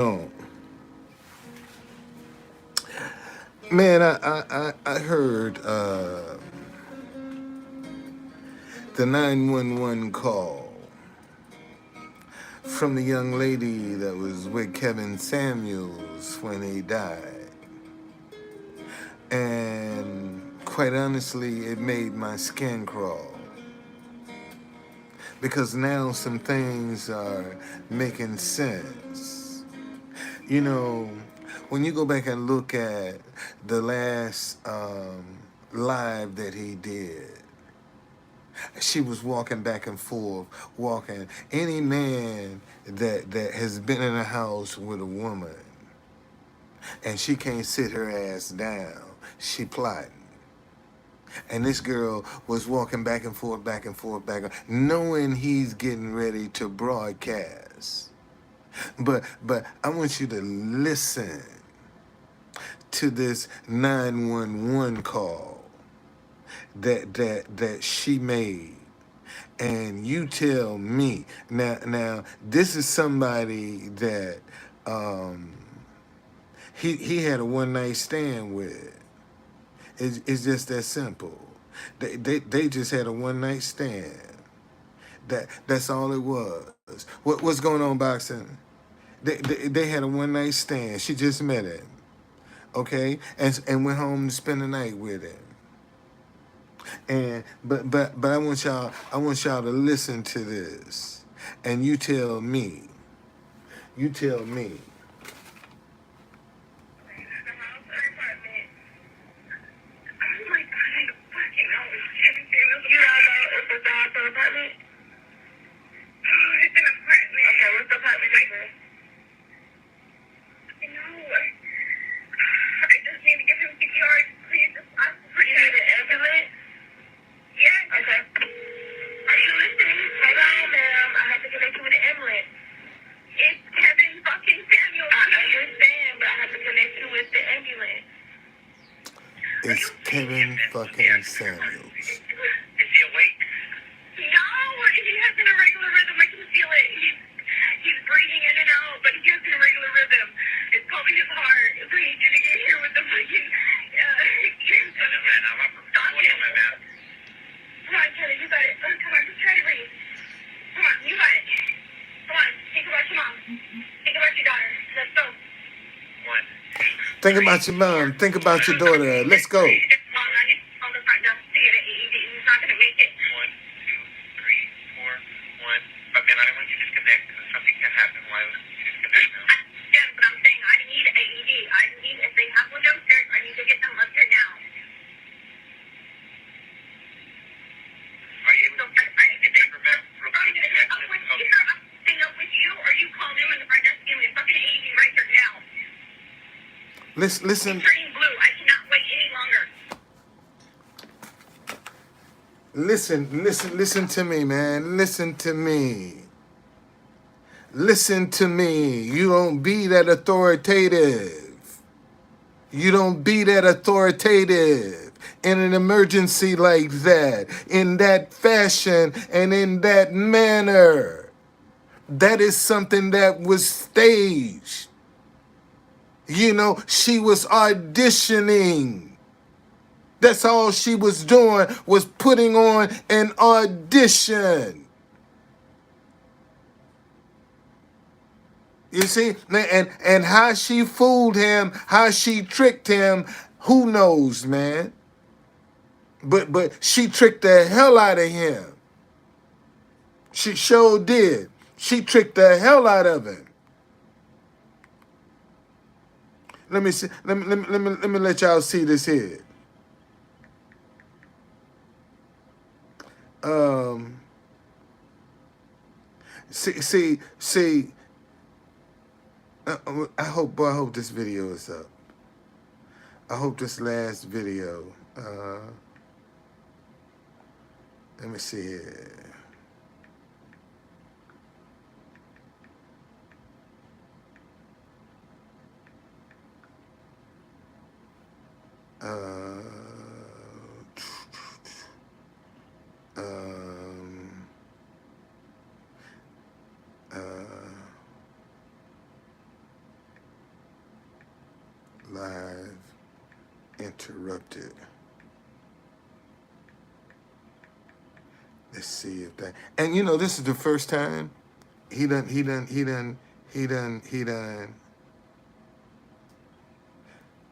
Oh, man, I heard the 911 call from the young lady that was with Kevin Samuels when he died. And quite honestly, it made my skin crawl. Because now some things are making sense. You know, when you go back and look at the last live that he did, she was walking back and forth, walking. Any man that has been in a house with a woman and she can't sit her ass down, she plotting. And this girl was walking back and forth, back and forth, knowing he's getting ready to broadcast. But I want you to listen to this 911 call that she made. And you tell me now this is somebody that um, he had a one night stand with. It's just that simple. They just had a one night stand. That's all it was. What's going on, boxing? They had a one night stand. She just met him, okay, and went home to spend the night with him. And but I want y'all to listen to this, and you tell me. You tell me. It's Kevin fucking Samuels. Think about your mom. Think about your daughter. Let's go. Listen. Listen to me, man. Listen to me. Listen to me. You don't be that authoritative. You don't be that authoritative in an emergency like that, in that fashion, and in that manner. That is something that was staged. You know, she was auditioning. That's all she was doing, was putting on an audition. You see, and how she fooled him, how she tricked him, who knows, man? But she tricked the hell out of him. She sure did. She tricked the hell out of him. Let me see. Let me let y'all see this here. Um. See. I hope this video is up. I hope this last video. Let me see here. Uh, um, uh, Live interrupted. Let's see if that. And you know, this is the first time he done.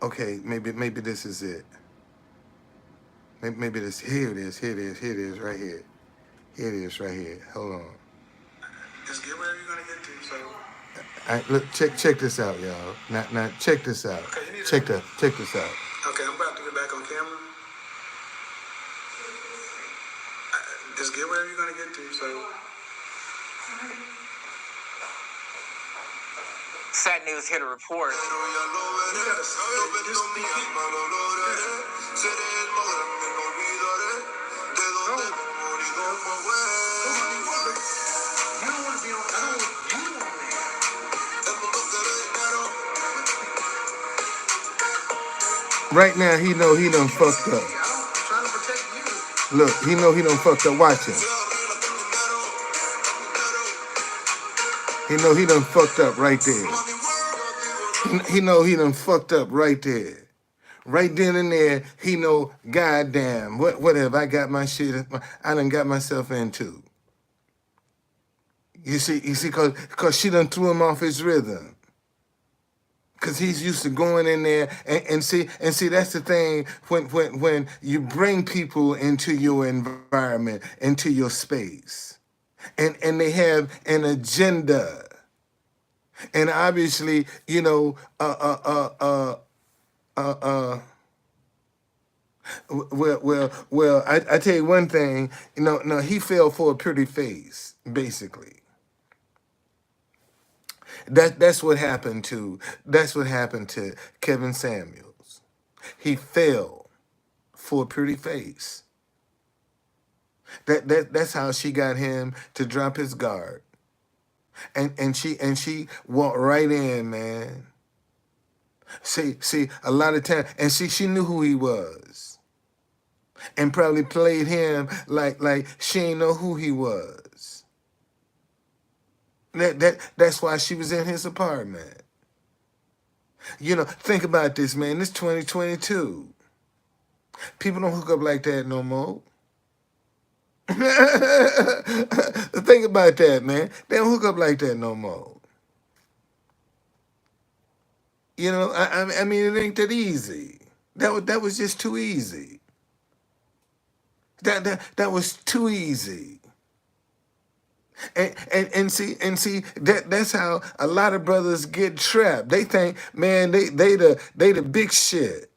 Okay, maybe this is it. Maybe this. Here it is. Here it is. Here it is. Right here. Here it is. Right here. Hold on. Just get wherever you're gonna get to. So. Look, check this out, y'all. Now, check this out. Okay, check this out. Okay, I'm about to get back on camera. Just get wherever you're gonna get to. So. Sad news here to report. Right now, he know he done fucked up. Look, he know he done fucked up. Watch him. He know he done fucked up right there. He know he done fucked up right there. Right then and there, he know, goddamn, whatever, I got my shit, I done got myself into. You see, cause she done threw him off his rhythm. Cause he's used to going in there and see that's the thing when you bring people into your environment, into your space, and they have an agenda, and obviously, you know, well, I tell you one thing, you know, no, he fell for a pretty face, basically. That's what happened to Kevin Samuels. He fell for a pretty face. That's how she got him to drop his guard. And she walked right in, man. See, a lot of time, and she knew who he was, and probably played him like she ain't know who he was. That's why she was in his apartment. You know, think about this, man. This 2022. People don't hook up like that no more. Think about that, man. They don't hook up like that no more. You know, I mean, it ain't that easy. That was just too easy. That was too easy. And see that's how a lot of brothers get trapped. They think, man, they the big shit.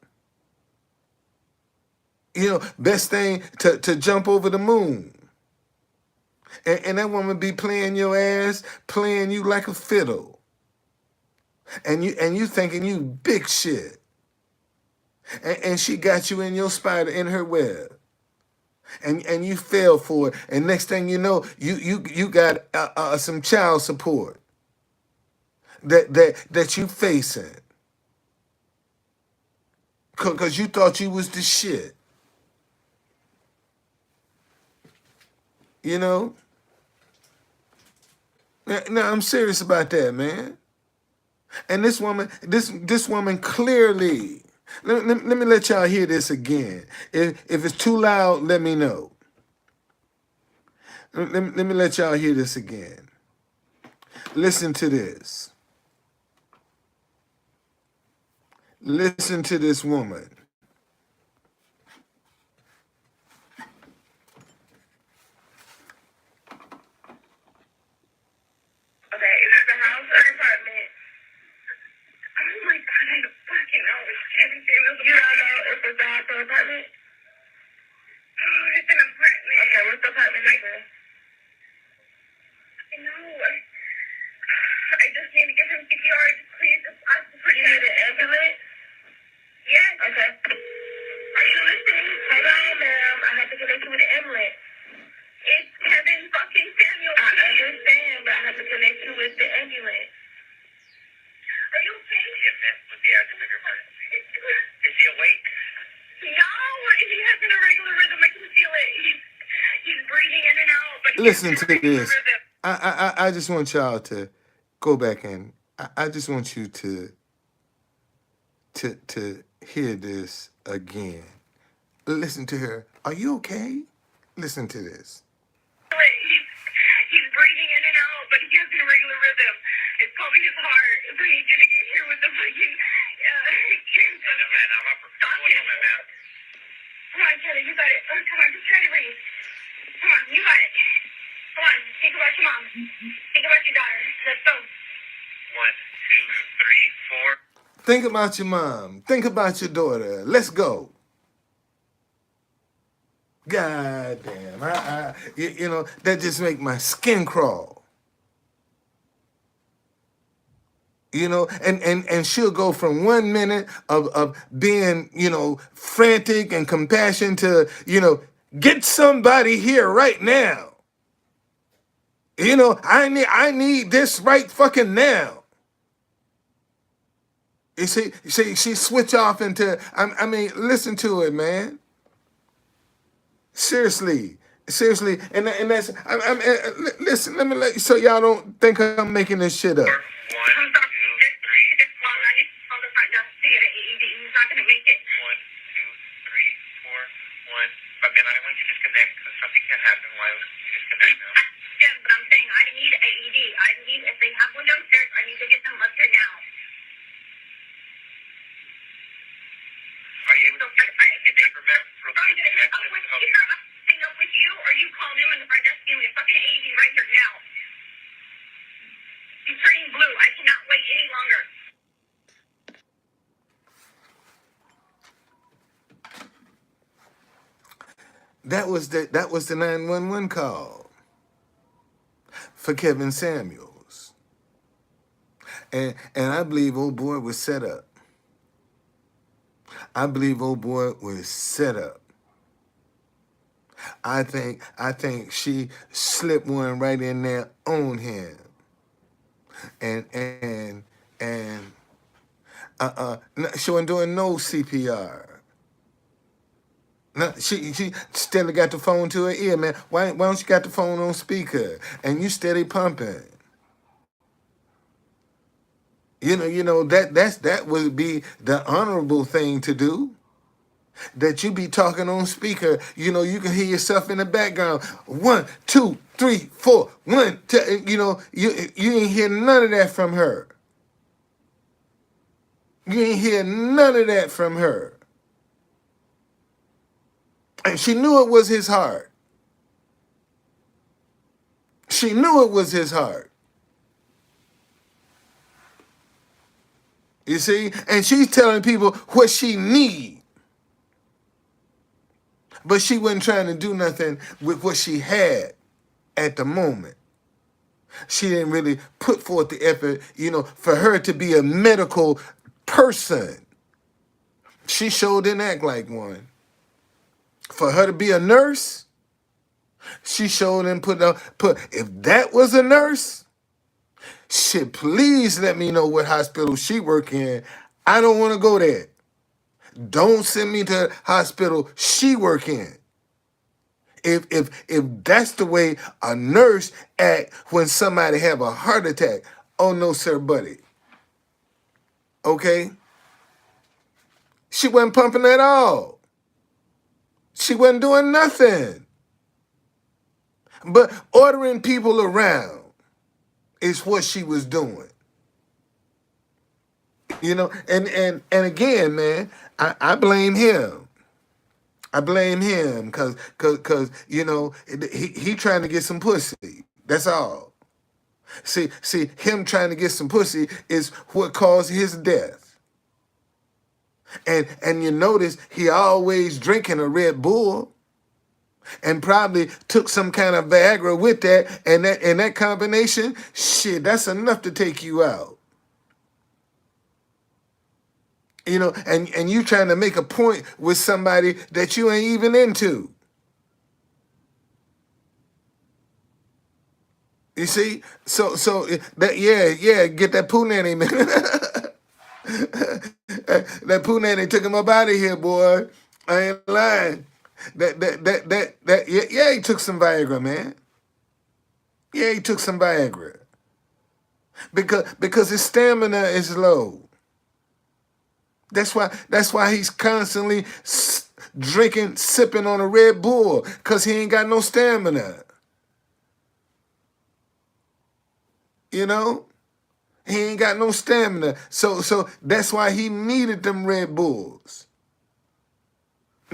You know, best thing to jump over the moon. And that woman be playing your ass, playing you like a fiddle. And you thinking you big shit. And she got you in your spider, in her web. And you fell for it. And next thing you know, you got some child support that you facing. Cause you thought you was the shit. You know? No, I'm serious about that, man. And this woman clearly, let me let y'all hear this again. If it's too loud, let me know. Let me let y'all hear this again. Listen to this. Listen to this woman. Okay, is this the house or apartment? Oh my god, I don't fucking know. It's Kevin Samuels. You don't know if it's the house or apartment? Oh, it's an apartment. Okay, what's the apartment number? I know. I just need to give him CPR. Please, just ask for you. Need an ambulance? Yes. Okay. Are you listening? Hold on, ma'am. I have to connect you with the ambulance. It's Kevin fucking Samuels. I understand, but I have to connect you with the ambulance. Are you okay? Yes, ma'am. What's the active emergency? Is he awake? No, he has an irregular rhythm. I can feel it. He's breathing in and out. But Listen to this. I just want y'all to go back and I just want you to to hear this again. Listen to her. Are you okay? Listen to this. He's breathing in and out, but he has a regular rhythm. It's probably his heart. So he's gonna get here with the fucking. Man, I'm up for man. Come on, Kelly, you got it. Oh, come on, just try to breathe. Come on, you got it. Come on, think about your mom. Think about your daughter. Let's go. 1, 2, 3, 4. Think about your mom. Think about your daughter. Let's go. God damn. You know, that just make my skin crawl. You know, and she'll go from 1 minute of being, you know, frantic and compassion to, you know, get somebody here right now. You know, I need this right fucking now. You see, she switch off into, I mean, listen to it, man. Seriously, and that's, listen, let me let you, so y'all don't think I'm making this shit up. 1, 2, 3. On the front desk to get an AED. He's not gonna make it. 1, 2, 3, 4. 1. But man, I don't want you to disconnect because something can happen while you disconnect now. Yeah, but I'm saying I need an AED. I need, if they have one downstairs, I need to get them up here now. Are you able to get your neighbor back real quick? Hang up with you, or you call him in the front desk and give me a fucking AED right here now. He's turning blue. I cannot wait any longer. That was the 911 call for Kevin Samuels. And I believe old boy was set up. I believe old boy was set up. I think she slipped one right in there on him. And she wasn't doing no CPR. No, she still got the phone to her ear, man. Why don't you got the phone on speaker and you steady pumping? You know that would be the honorable thing to do. That you be talking on speaker, you know, you can hear yourself in the background. 1, 2, 3, 4. 1, 2, you know, you ain't hear none of that from her. You ain't hear none of that from her. And she knew it was his heart. She knew it was his heart. You see? And she's telling people what she need. But she wasn't trying to do nothing with what she had at the moment. She didn't really put forth the effort, you know, for her to be a medical person. She sure didn't act like one. For her to be a nurse, she sure didn't put, if that was a nurse, shit, please let me know what hospital she work in. I don't want to go there. Don't send me to the hospital she work in. If that's the way a nurse act when somebody have a heart attack, oh no, sir, buddy. Okay? She wasn't pumping at all. She wasn't doing nothing. But ordering people around is what she was doing. You know, and again, man, I blame him. I blame him because you know, he trying to get some pussy. That's all. See, him trying to get some pussy is what caused his death. And you notice he always drinking a Red Bull and probably took some kind of Viagra with that, and that combination, shit, that's enough to take you out. You know, and you trying to make a point with somebody that you ain't even into. You see? So that get that poo nanny, man. That poo nanny took him up out of here, boy. I ain't lying. He took some Viagra, man. Yeah, he took some Viagra. Because his stamina is low. That's why he's constantly drinking, sipping on a Red Bull, because he ain't got no stamina. You know? He ain't got no stamina. So that's why he needed them Red Bulls.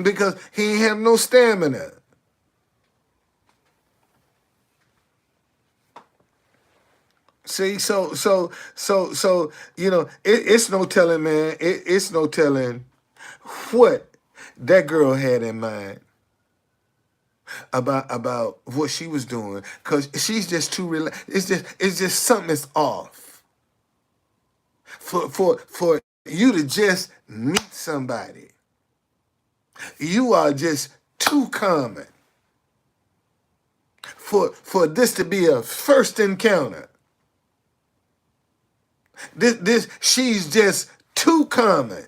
Because he ain't have no stamina. See, so it's no telling, man. It's no telling what that girl had in mind about what she was doing, because she's just too it's just something is off for you to just meet somebody. You are just too common for this to be a first encounter. She's just too common.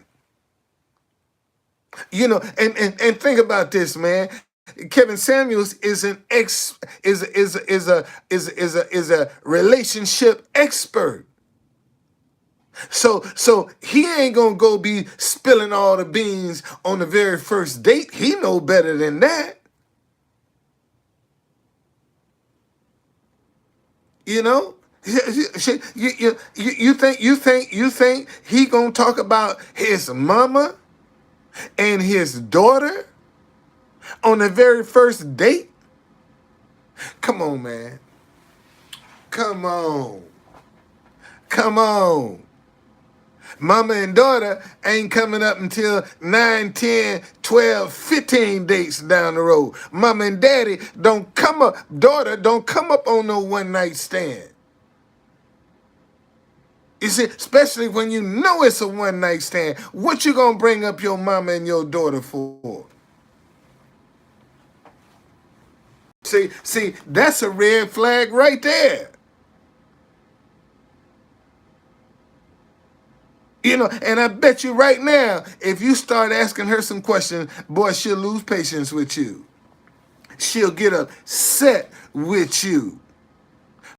And think about this, man. Kevin Samuels is a relationship expert. So he ain't gonna go be spilling all the beans on the very first date. He know better than that. You know? You think he gonna talk about his mama and his daughter on the very first date? Come on, man. Come on. Come on. Mama and daughter ain't coming up until 9, 10, 12, 15 dates down the road. Mama and daddy daughter don't come up on no one night stand. You see, especially when you know it's a one night stand. What you gonna bring up your mama and your daughter for? See, that's a red flag right there. And I bet you right now, if you start asking her some questions, boy, she'll lose patience with you. She'll get upset with you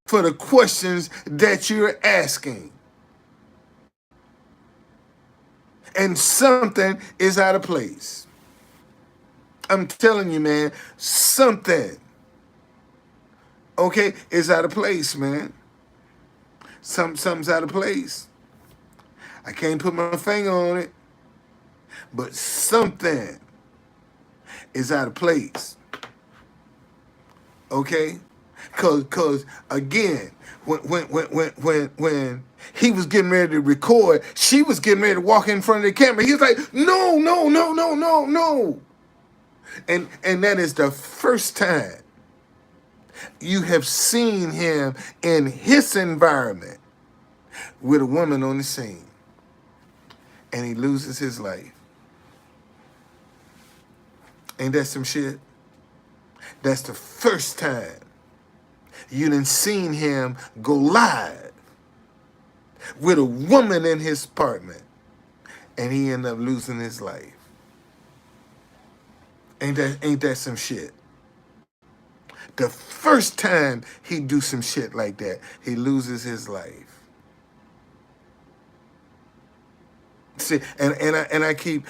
for the questions that you're asking. And something is out of place. I'm telling you, man, something, okay, is out of place, man. Something's out of place. I can't put my finger on it, but something is out of place. Okay? Cause again, when he was getting ready to record, she was getting ready to walk in front of the camera. He was like, no, no, no, no, no, no. And that is the first time you have seen him in his environment with a woman on the scene. And he loses his life. Ain't that some shit? That's the first time you done seen him go live with a woman in his apartment, and he ended up losing his life. Ain't that some shit? The first time he do some shit like that, he loses his life. See, and I keep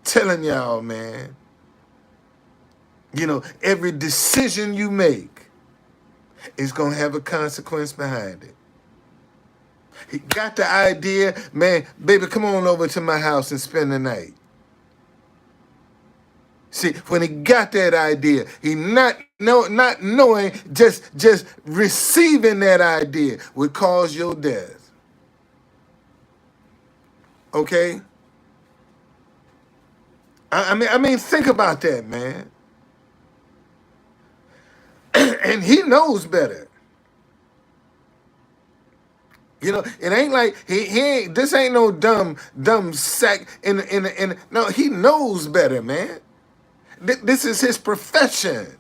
telling y'all, man, every decision you make is gonna have a consequence behind it. He got the idea, man, baby, come on over to my house and spend the night. See, when he got that idea, he not knowing, just receiving that idea would cause your death. Okay? I mean, think about that, man. And he knows better. It ain't like he ain't. This ain't no dumb sack in. No, he knows better, man. This is his profession.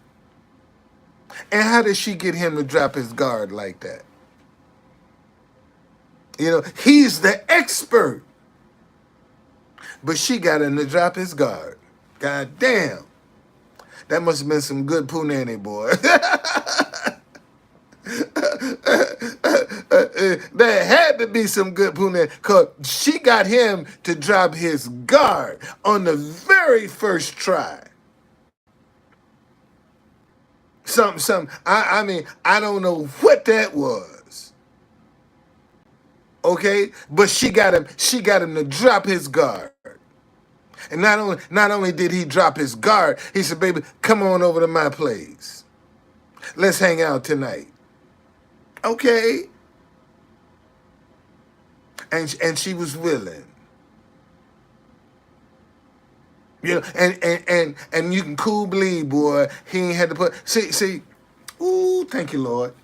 And how did she get him to drop his guard like that? He's the expert, but she got him to drop his guard. God damn, that must have been some good punani, boy. There had to be some good punani because she got him to drop his guard on the very first try. I mean, I don't know what that was. Okay, but she got him to drop his guard. And not only did he drop his guard, he said, baby, come on over to my place. Let's hang out tonight. Okay. And she was willing. You know, and you can cool believe, boy, he ain't had to put see, ooh, thank you, Lord.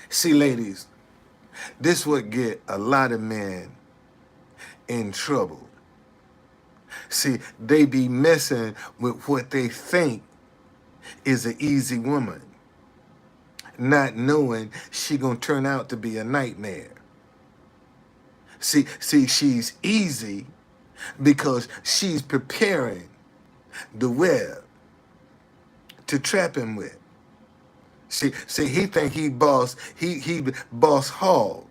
See, ladies, this would get a lot of men in trouble. See, they be messing with what they think is an easy woman, not knowing she gonna turn out to be a nightmare. See, she's easy because she's preparing the web to trap him with. See, he think he boss hog,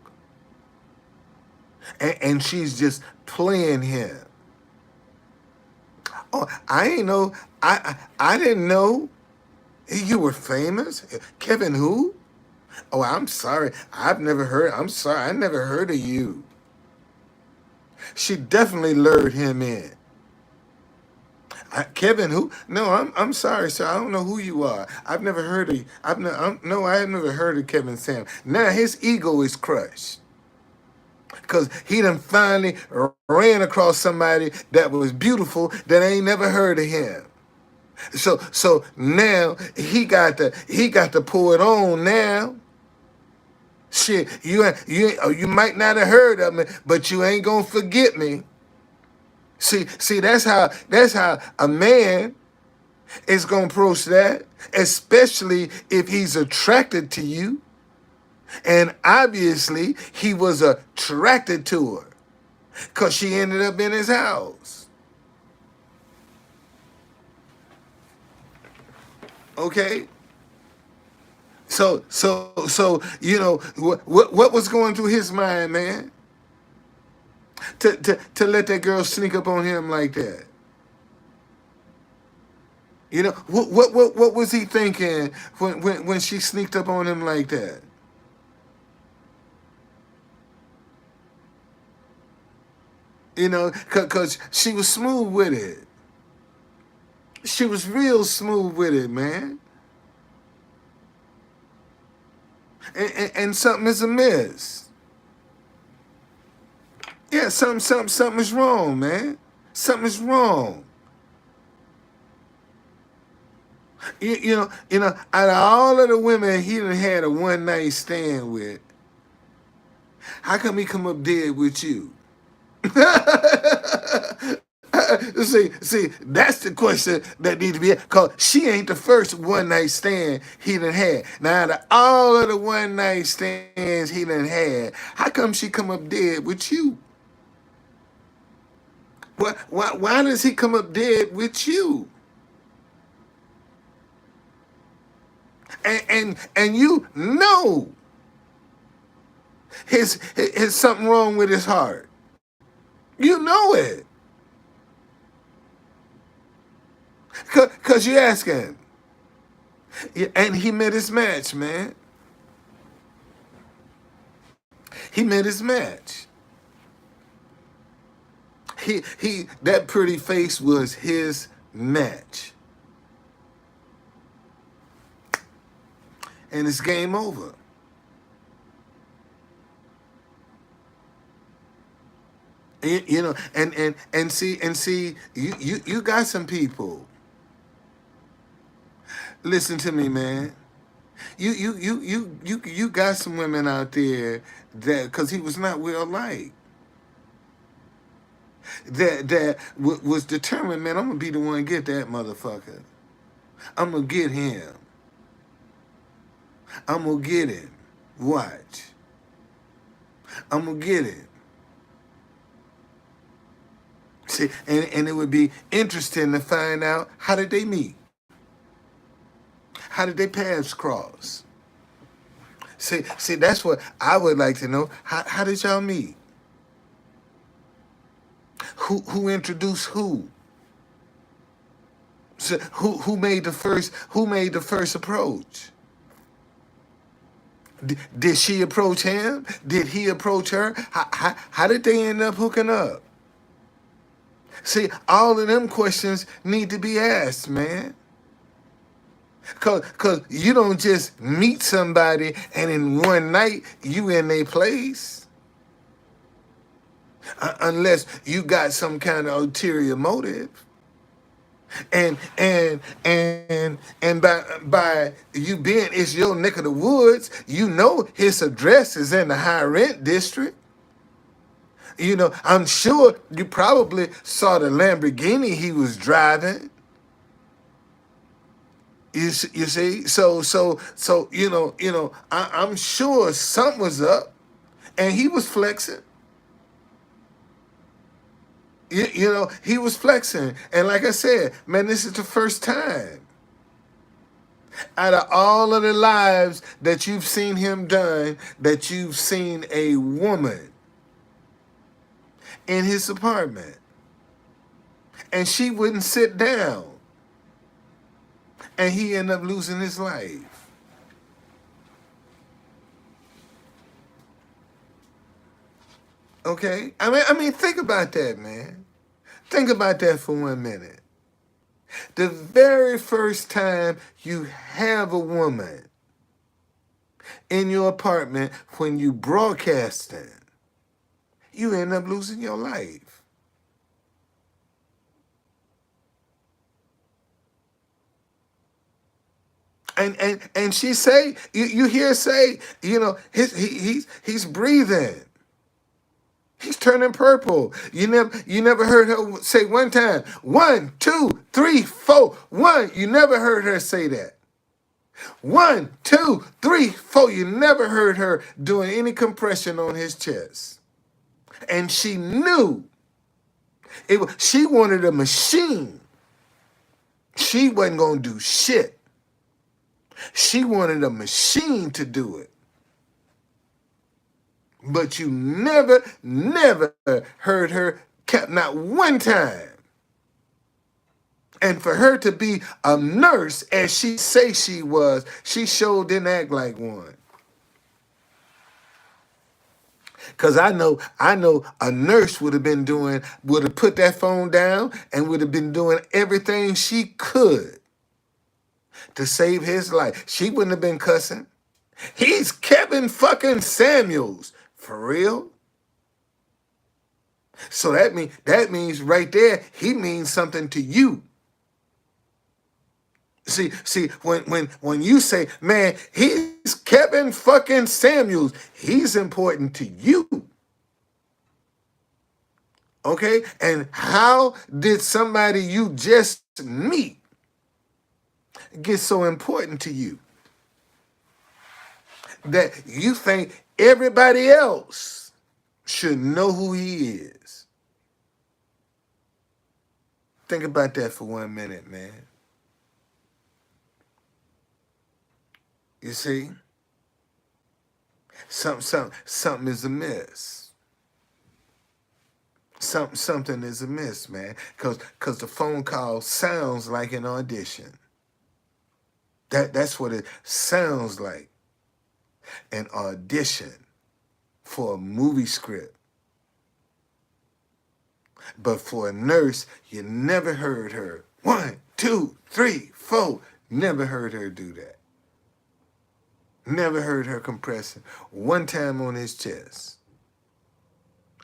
and she's just playing him. Oh, I ain't know. I didn't know you were famous, Kevin. Who? Oh, I'm sorry. I've never heard. I'm sorry. I never heard of you. She definitely lured him in. Kevin, who? No, I'm sorry, sir. I don't know who you are. I've never heard of you. I have never heard of Kevin Sam. Now his ego is crushed because he done finally ran across somebody that was beautiful that ain't never heard of him. So now he got to pour it on now. Shit, you might not have heard of me, but you ain't gonna forget me. See, that's how a man is gonna approach that, especially if he's attracted to you. And obviously he was attracted to her because she ended up in his house. Okay? So you know what was going through his mind, man? To let that girl sneak up on him like that. You know what was he thinking when she sneaked up on him like that? You know, cause she was smooth with it. She was real smooth with it, man. And something is amiss. Yeah, something is wrong, man. Something is wrong. You know, out of all of the women he done had a one night stand with, how come he come up dead with you? see, that's the question that needs to be asked, because she ain't the first one night stand he done had. Now, out of all of the one night stands he done had, how come she come up dead with you? Why does he come up dead with you? And you know his something wrong with his heart. You know it. Because you ask him. And he met his match, man. He met his match. He that pretty face was his match. And it's game over. You know, and see, you got some people. Listen to me, man. You got some women out there that, because he was not well liked, that was determined, man, I'm gonna be the one to get that motherfucker. I'm gonna get him. I'm gonna get him. Watch. I'm gonna get him. See, and it would be interesting to find out, how did they meet? How did their paths cross? See, that's what I would like to know. How did y'all meet? Who introduced who? So who made the first approach? Did she approach him? Did he approach her? How did they end up hooking up? See, all of them questions need to be asked, man. Cause you don't just meet somebody and in one night you in their place. Unless you got some kind of ulterior motive. And by you being it's your neck of the woods, you know his address is in the high rent district. You know, I'm sure you probably saw the Lamborghini he was driving. You see, so I'm sure something was up, and he was flexing. He was flexing, and like I said, man, this is the first time out of all of the lives that you've seen him done that you've seen a woman in his apartment, and she wouldn't sit down, and he ended up losing his life. Okay, I mean, think about that, man. Think about that for 1 minute. The very first time you have a woman in your apartment when you broadcasting, you end up losing your life. And she say, you hear her say, he's breathing. He's turning purple. You never heard her say one time, 1, 2, 3, 4, 1. You never heard her say that. 1, 2, 3, 4. You never heard her doing any compression on his chest. And she knew she wanted a machine. She wasn't gonna do shit. She wanted a machine to do it. But you never heard her not one time. And for her to be a nurse, as she say she was, she sure didn't act like one. Cause I know a nurse would have put that phone down and would have been doing everything she could to save his life. She wouldn't have been cussing. He's Kevin fucking Samuels. For real? So that means right there, he means something to you. See, when you say, man, he's Kevin fucking Samuels, he's important to you. Okay? And how did somebody you just meet get so important to you that you think everybody else should know who he is? Think about that for 1 minute, man. You see? Something is amiss. Something is amiss, man. Cause the phone call sounds like an audition. That's what it sounds like. An audition for a movie script. But for a nurse, you never heard her. 1, 2, 3, 4. Never heard her do that. Never heard her compressing one time on his chest.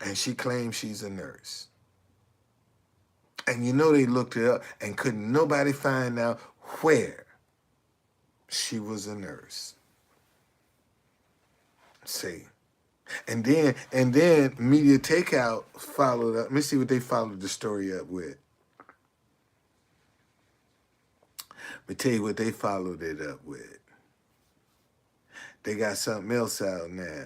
And she claims she's a nurse. And they looked it up and couldn't nobody find out where she was a nurse. See. And then Media Takeout followed up. Let me see what they followed the story up with. Let me tell you what they followed it up with. They got something else out now.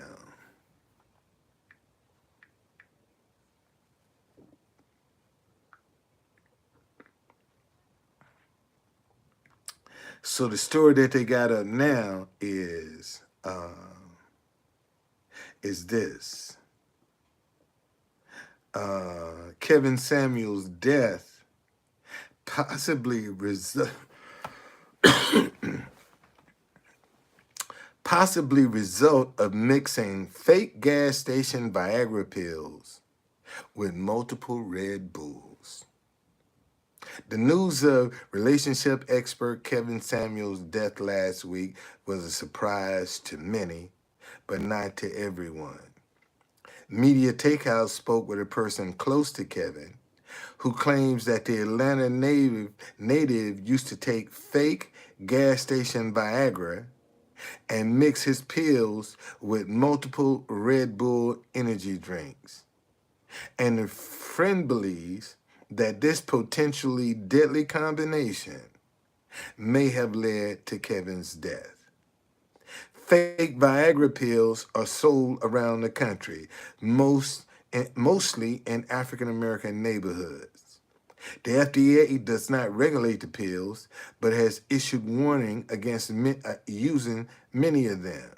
So the story that they got up now is this. Kevin Samuels' death possibly result of mixing fake gas station Viagra pills with multiple Red Bulls. The news of relationship expert Kevin Samuels' death last week was a surprise to many, but not to everyone. Media Takeout spoke with a person close to Kevin who claims that the Atlanta native used to take fake gas station Viagra and mix his pills with multiple Red Bull energy drinks. And the friend believes that this potentially deadly combination may have led to Kevin's death. Fake Viagra pills are sold around the country, mostly in African American neighborhoods. The FDA does not regulate the pills, but has issued warning against using many of them.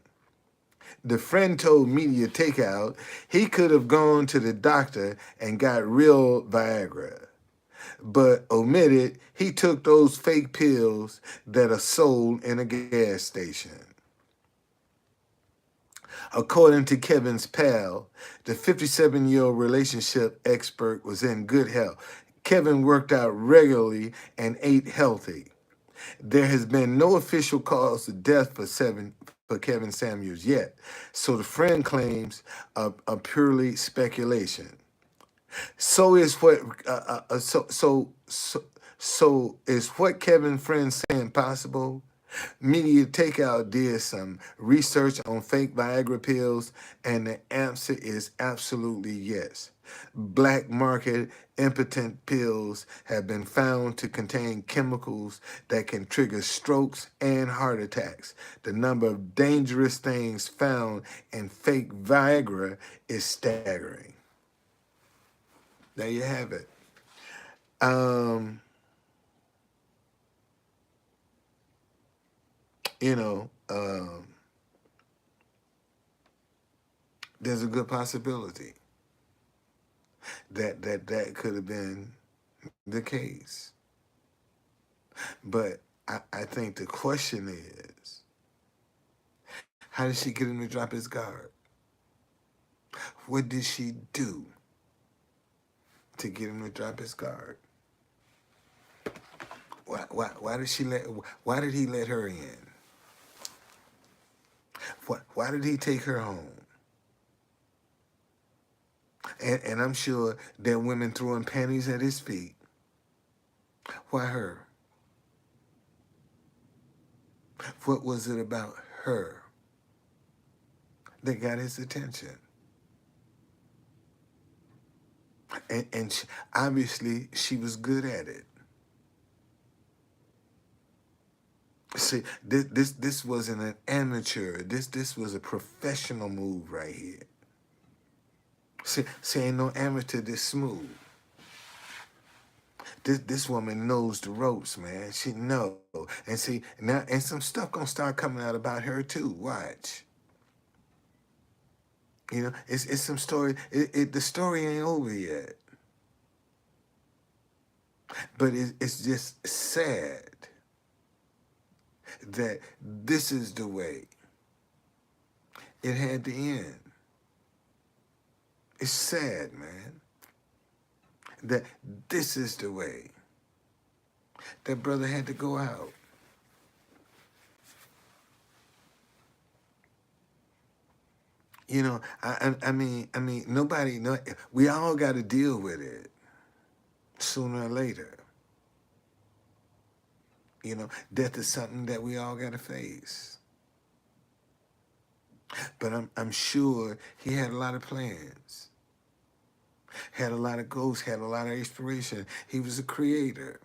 The friend told Media Takeout he could have gone to the doctor and got real Viagra, but omitted he took those fake pills that are sold in a gas station. According to Kevin's pal, the 57-year-old relationship expert was in good health. Kevin worked out regularly and ate healthy. There has been no official cause of death for Kevin Samuels yet, so the friend claims are purely speculation. So is what so is what Kevin friend saying possible? Media Takeout did some research on fake Viagra pills, and the answer is absolutely yes. Black market impotent pills have been found to contain chemicals that can trigger strokes and heart attacks. The number of dangerous things found in fake Viagra is staggering. There you have it. You know, there's a good possibility that could have been the case. But I think the question is, how did she get him to drop his guard? What did she do to get him to drop his guard? Why did he let her in? Why did he take her home? And I'm sure there are women throwing panties at his feet. Why her? What was it about her that got his attention? And obviously she was good at it. See, this wasn't an amateur. This was a professional move right here. See, ain't no amateur this smooth. This woman knows the ropes, man. She know. And see, now, and some stuff gonna start coming out about her too. Watch. You know, it's some story. The story ain't over yet. But it's just sad that this is the way it had to end. It's sad, man, that this is the way that brother had to go out. You know, I mean, nobody, no, we all got to deal with it sooner or later. You know, death is something that we all got to face. But I'm sure he had a lot of plans, had a lot of goals, had a lot of inspiration. He was a creator.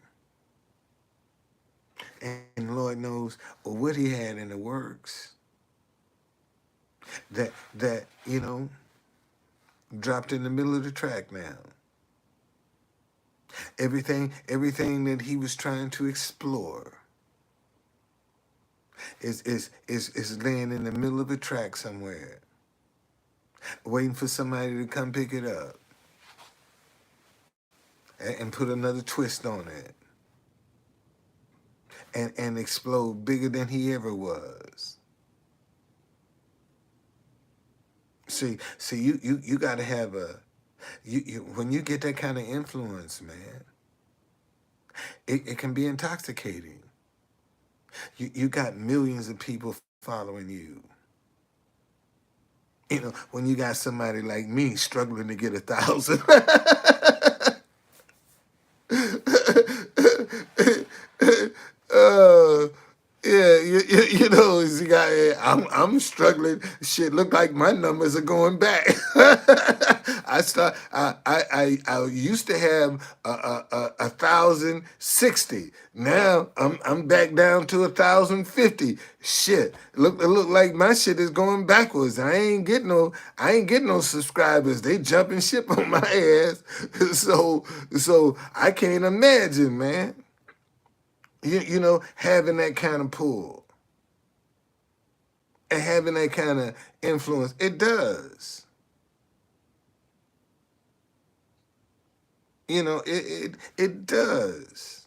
And Lord knows what he had in the works that you know, dropped in the middle of the track now. Everything that he was trying to explore Is laying in the middle of a track somewhere, waiting for somebody to come pick it up and put another twist on it and explode bigger than he ever was. See, you got to have you when you get that kind of influence, man, it can be intoxicating. You got millions of people following you. You know, when you got somebody like me struggling to get 1,000. uh, yeah, you know, you got, I'm struggling. Shit, look like my numbers are going back. I used to have 1,060. Now I'm back down to 1,050. Shit, look like my shit is going backwards. I ain't getting no subscribers. They jumping ship on my ass. So I can't imagine, man. You know, having that kind of pull and having that kind of influence, it does. You know, it does.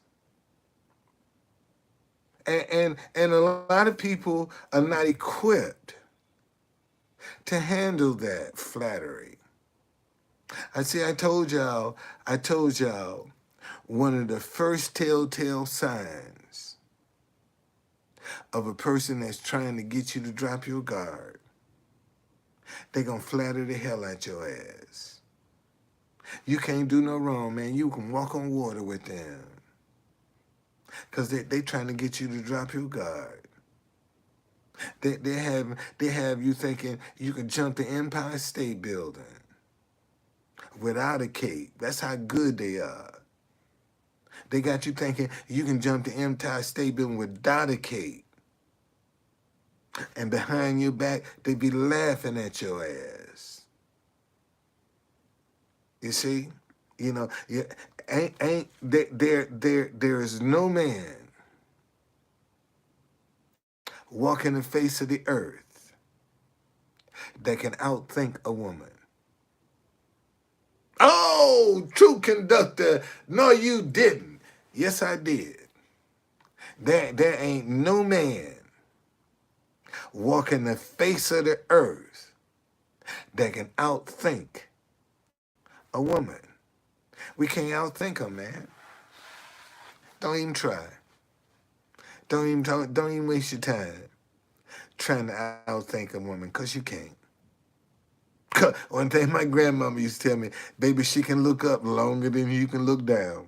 And a lot of people are not equipped to handle that flattery. I told y'all, one of the first telltale signs of a person that's trying to get you to drop your guard, they gonna flatter the hell out your ass. You can't do no wrong, man. You can walk on water with them. Because they trying to get you to drop your guard. They have you thinking you can jump the Empire State Building without a cape. That's how good they are. They got you thinking you can jump the Empire State Building without a cape. And behind your back, they be laughing at your ass. You see? You know, there is no man walking the face of the earth that can outthink a woman. Oh, true conductor. No, you didn't. Yes, I did. There ain't no man walking the face of the earth that can outthink a woman. We can't outthink her, man. Don't even try. Don't even waste your time trying to outthink a woman, because you can't. One thing my grandmama used to tell me, baby, she can look up longer than you can look down.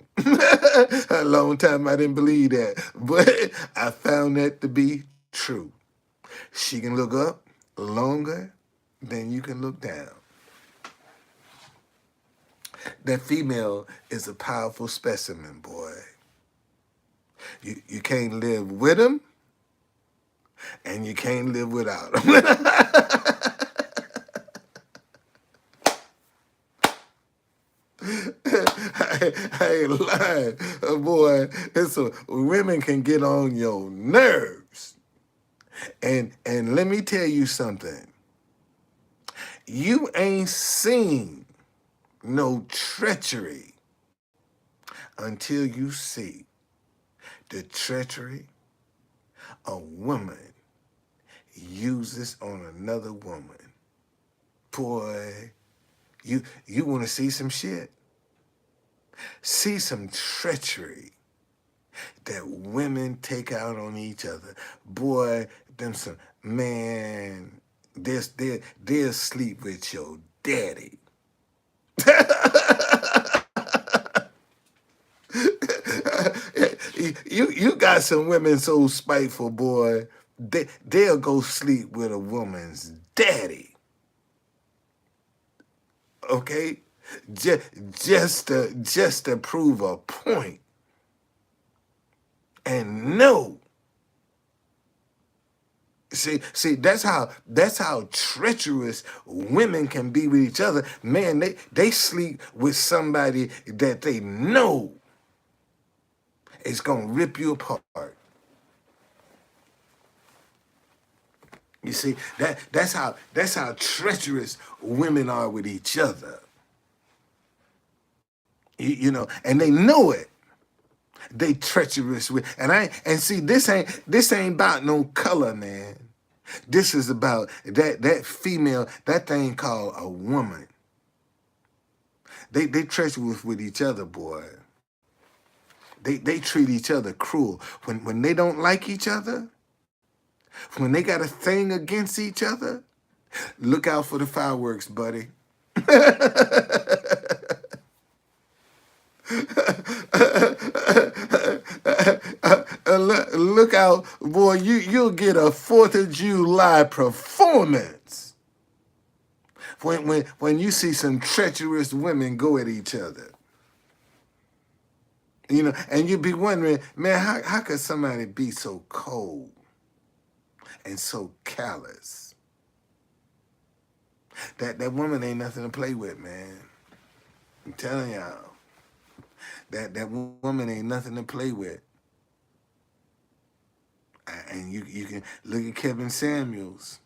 A long time I didn't believe that, but I found that to be true. She can look up longer than you can look down. That female is a powerful specimen, boy. You can't live with them, and you can't live without them. I ain't lying, boy. Women can get on your nerves, and let me tell you something. You ain't seen no treachery until you see the treachery a woman uses on another woman. Boy, you want to see some shit? See some treachery that women take out on each other. Boy, man, they'll sleep with your daddy. You got some women so spiteful, boy. They'll go sleep with a woman's daddy. Okay, just to prove a point. And no. See, that's how treacherous women can be with each other. Man, they sleep with somebody that they know is gonna rip you apart. You see, that's how treacherous women are with each other. You know, and they know it. They treacherous with, and see, this ain't about no color, man. This is about that female, that thing called a woman. They treacherous with each other, boy. They treat each other cruel. When they don't like each other, when they got a thing against each other, look out for the fireworks, buddy. Look out, boy. You'll get a 4th of July performance when you see some treacherous women go at each other. You know, and you'd be wondering, man, how could somebody be so cold and so callous? That woman ain't nothing to play with, man. I'm telling y'all. That woman ain't nothing to play with. And you can look at Kevin Samuels.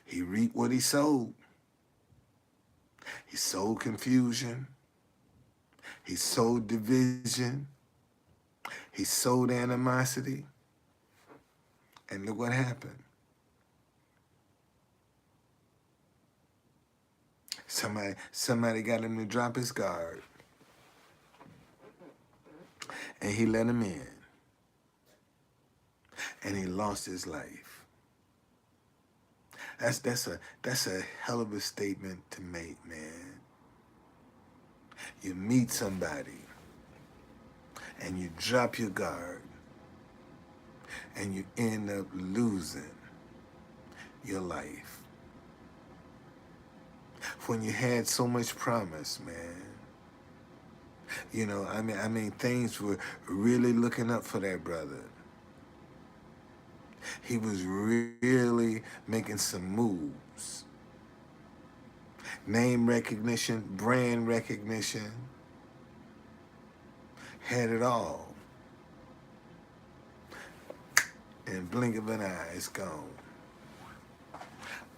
He reaped what he sowed. He sowed confusion. He sowed division. He sowed animosity. And look what happened. Somebody got him to drop his guard. And he let him in. And he lost his life. That's a hell of a statement to make, man. You meet somebody and you drop your guard and you end up losing your life. When you had so much promise, man. You know, I mean, things were really looking up for that brother. He was really making some moves. Name recognition, brand recognition, had it all. In blink of an eye, it's gone.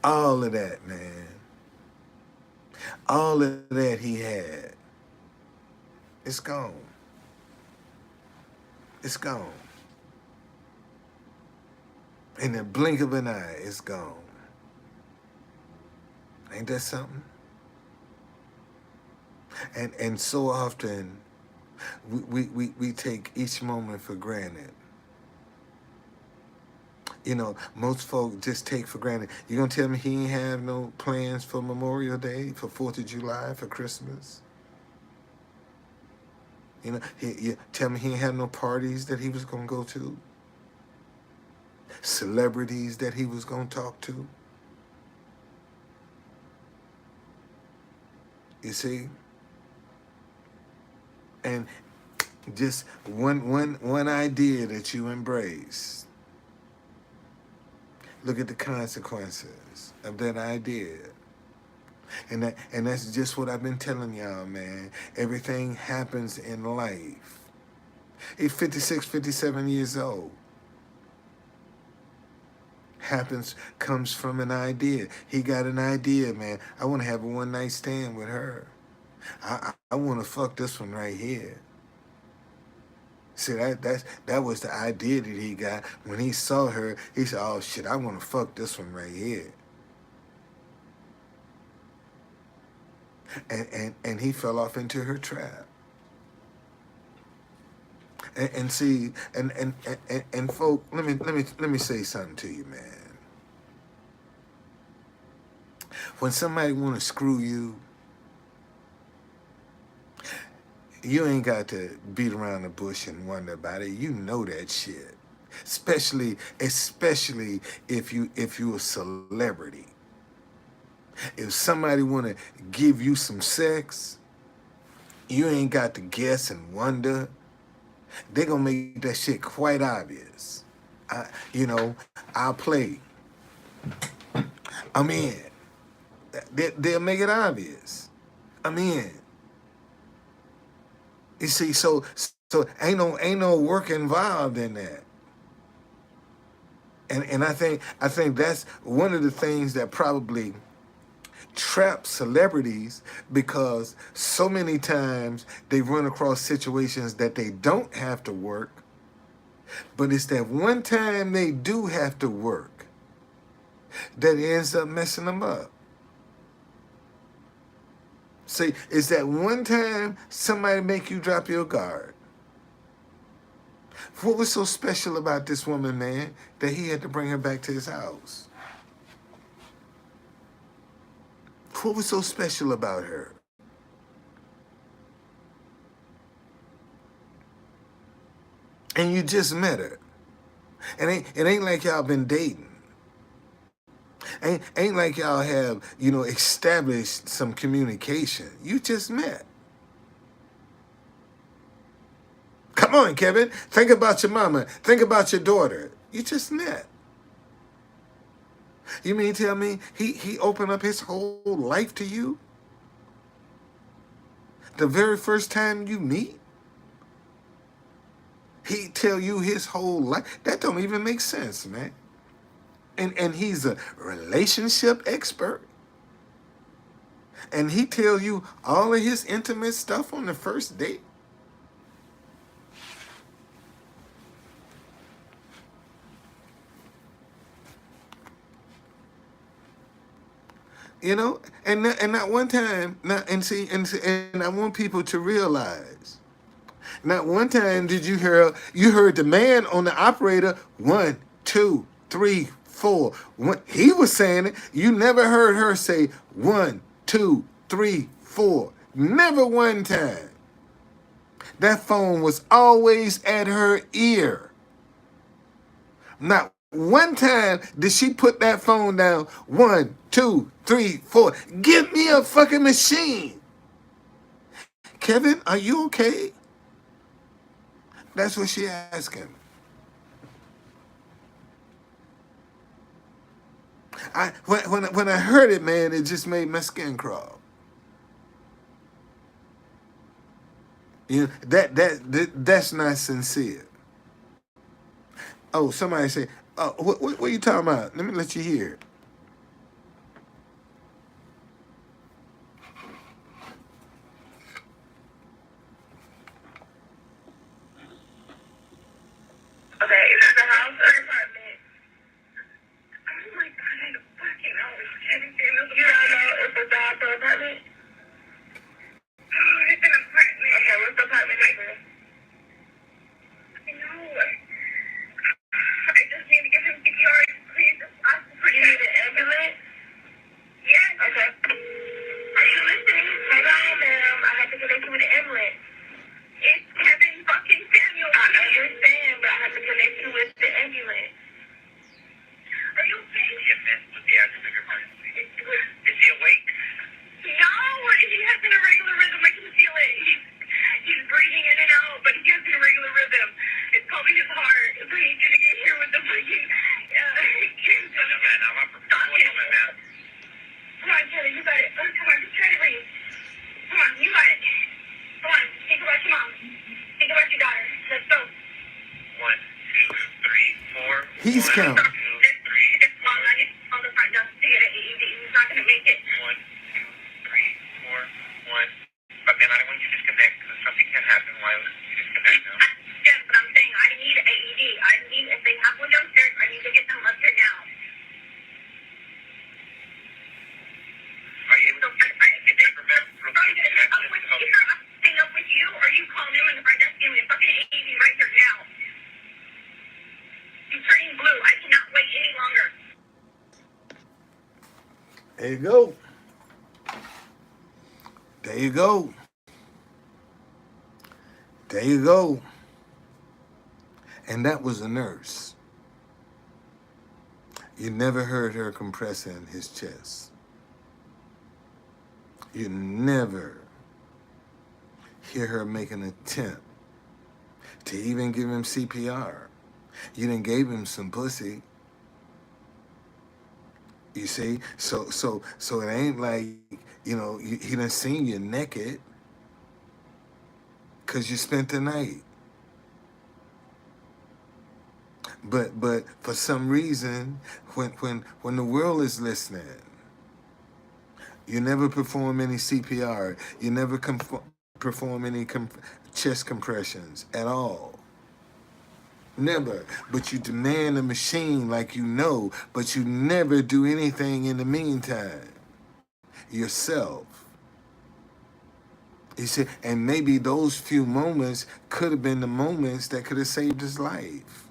All of that, man. All of that he had, it's gone. It's gone. In the blink of an eye, it's gone. Ain't that something? And so often, we take each moment for granted. You know, most folk just take for granted. You gonna tell me he ain't have no plans for Memorial Day, for 4th of July, for Christmas? You know, you tell me he ain't have no parties that he was gonna go to? Celebrities that he was gonna talk to? You see? And just one idea that you embrace. Look at the consequences of that idea. And that's just what I've been telling y'all, man. Everything happens in life. He's 56, 57 years old. Comes from an idea. He got an idea, man. I want to have a one-night stand with her. I want to fuck this one right here. See, that was the idea that he got. When he saw her, he said, oh shit, I want to fuck this one right here. And he fell off into her trap. And see, and folk, let me say something to you, man. When somebody want to screw you, you ain't got to beat around the bush and wonder about it. You know that shit. Especially if you a celebrity. If somebody want to give you some sex, you ain't got to guess and wonder. They're going to make that shit quite obvious. I'll play. I'm in. They'll make it obvious. I'm in. You see, so ain't no work involved in that. And I think that's one of the things that probably trap celebrities, because so many times they run across situations that they don't have to work, but it's that one time they do have to work that ends up messing them up. See, it's that one time somebody make you drop your guard. What was so special about this woman, man, that he had to bring her back to his house? What was so special about her? And you just met her. And it ain't like y'all been dating. Ain't like y'all have, established some communication. You just met. Come on, Kevin. Think about your mama. Think about your daughter. You just met. You mean tell me he opened up his whole life to you? The very first time you meet? He tell you his whole life? That don't even make sense, man. And he's a relationship expert. And he tell you all of his intimate stuff on the first date. And not one time, and I want people to realize, not one time did you heard the man on the operator 1, 2, 3, 4. He was saying it. You never heard her say 1, 2, 3, 4. Never one time. That phone was always at her ear. Not one time did she put that phone down. 1, 2, 3, 4. Give me a fucking machine. Kevin, are you okay? That's what she asked him. When I heard it, man, it just made my skin crawl. That's not sincere. Oh, somebody say, "Oh, what are you talking about? Let me let you hear it." Okay, is this the house or apartment? Oh my god, I fucking know. You don't know if it's the house or apartment? Oh, it's an apartment. Okay, what's the apartment number? I know. I just need to give him CPR. Please, you need an ambulance? Yes. Okay. Are you listening? Hello, ma'am. I have to connect you with the ambulance. It's Kevin fucking Samuel. I understand, but I have to connect you with the ambulance. Are you okay? Yes, ma'am. What's the address of your emergency? Is he awake? No, he has in a regular rhythm. I can feel it. He's breathing in and out, but he has in a regular rhythm. It's probably his heart. So he need you to get here with the fucking. No, man. I'm up for stop it. Man. Come on, Kelly. You got it. Come on, just try to breathe. Come on, you got it. Come on, think about your mom. Think about your daughter. Let's go. 1, 2, 3, 4. He's counting. 1, 2, 3. This mom, I need to call the front desk to get an AED. He's not going to make it. 1, 2, 3, 4, 1. But man, I don't want you to disconnect because something can happen while you disconnect now. Yes, but I'm saying I need an AED. If they have one downstairs, I need to get them up here now. Are you able to get them staying up with you, or you call them in the front desk and get fucking AED right here now? He's turning blue. I cannot wait any longer. There you go. There you go. There you go. And that was a nurse. You never heard her compressing his chest. You never hear her make an attempt to even give him CPR. You done gave him some pussy. You see? So it ain't like, he done seen you naked because you spent the night. But for some reason, when the world is listening, you never perform any CPR. You never perform any chest compressions at all. Never. But you demand a machine like you know, but you never do anything in the meantime yourself. You see, and maybe those few moments could have been the moments that could have saved his life.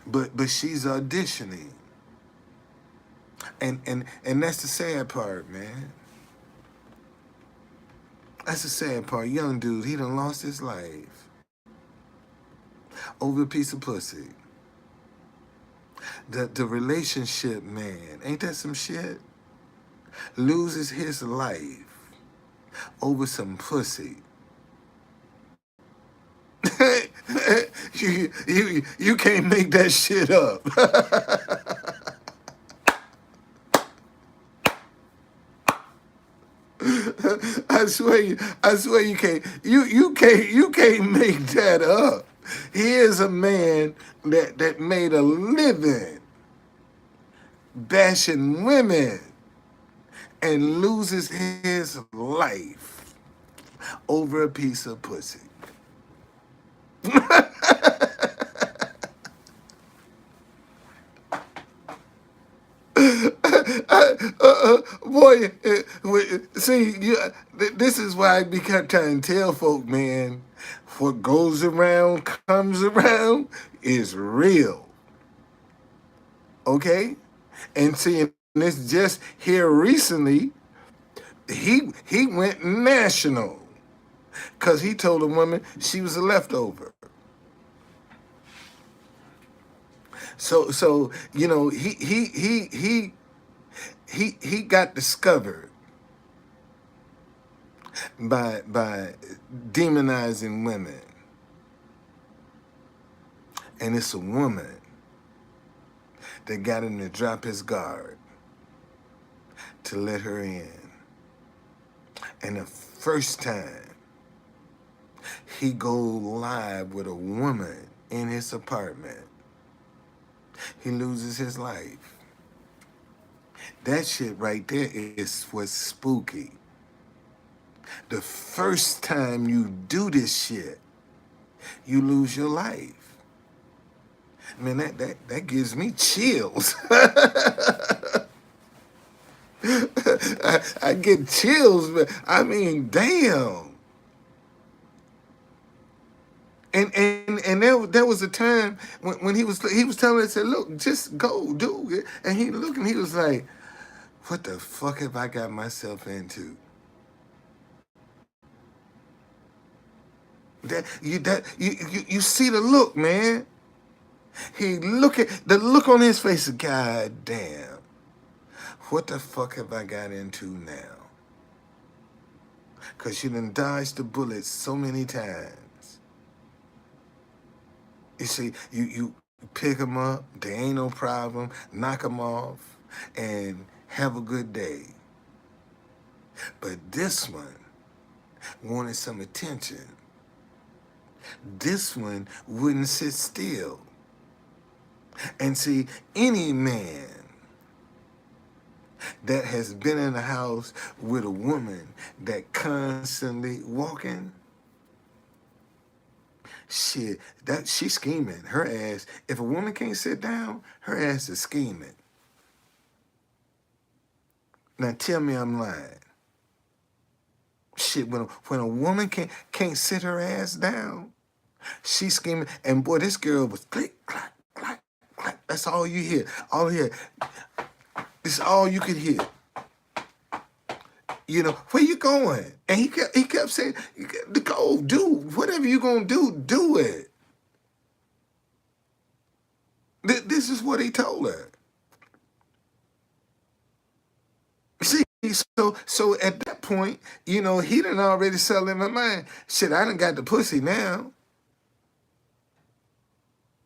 But she's auditioning. And that's the sad part, man. That's the sad part. Young dude, he done lost his life over a piece of pussy. The relationship, man, ain't that some shit? Loses his life over some pussy. you can't make that shit up. I swear you can't. You can't make that up. He is a man that made a living bashing women and loses his life over a piece of pussy. Boy, see, this is why I be trying to tell folk, man, what goes around comes around is real. Okay? And see, this just here recently, he went national because he told a woman she was a leftover. So you know, he got discovered by demonizing women. And it's a woman that got him to drop his guard to let her in. And the first time he go live with a woman in his apartment, he loses his life. That shit right there is what's spooky. The first time you do this shit, you lose your life. Man, that gives me chills. I get chills, but I mean, damn. And there was a time when he was telling us, said, look, just go do it. And he looked and he was like, what the fuck have I got myself into? You see the look, man. He look at the look on his face. God damn, what the fuck have I got into now? Cause you done dodged the bullets so many times. You see, you pick them up, they ain't no problem, knock them off, and have a good day. But this one wanted some attention. This one wouldn't sit still. And see, any man that has been in a house with a woman that constantly walking, shit, that she's scheming. Her ass, if a woman can't sit down, her ass is scheming. Now tell me I'm lying. Shit, when a woman can't sit her ass down, she's scheming. And boy, this girl was click, clack, clack, clack. That's all you hear. All you hear. This is all you could hear. You know, where you going? And he kept saying, go, do whatever you gonna do it. This is what he told her. See, so at that point, you know, he done already settled in my mind. Shit, I done got the pussy now.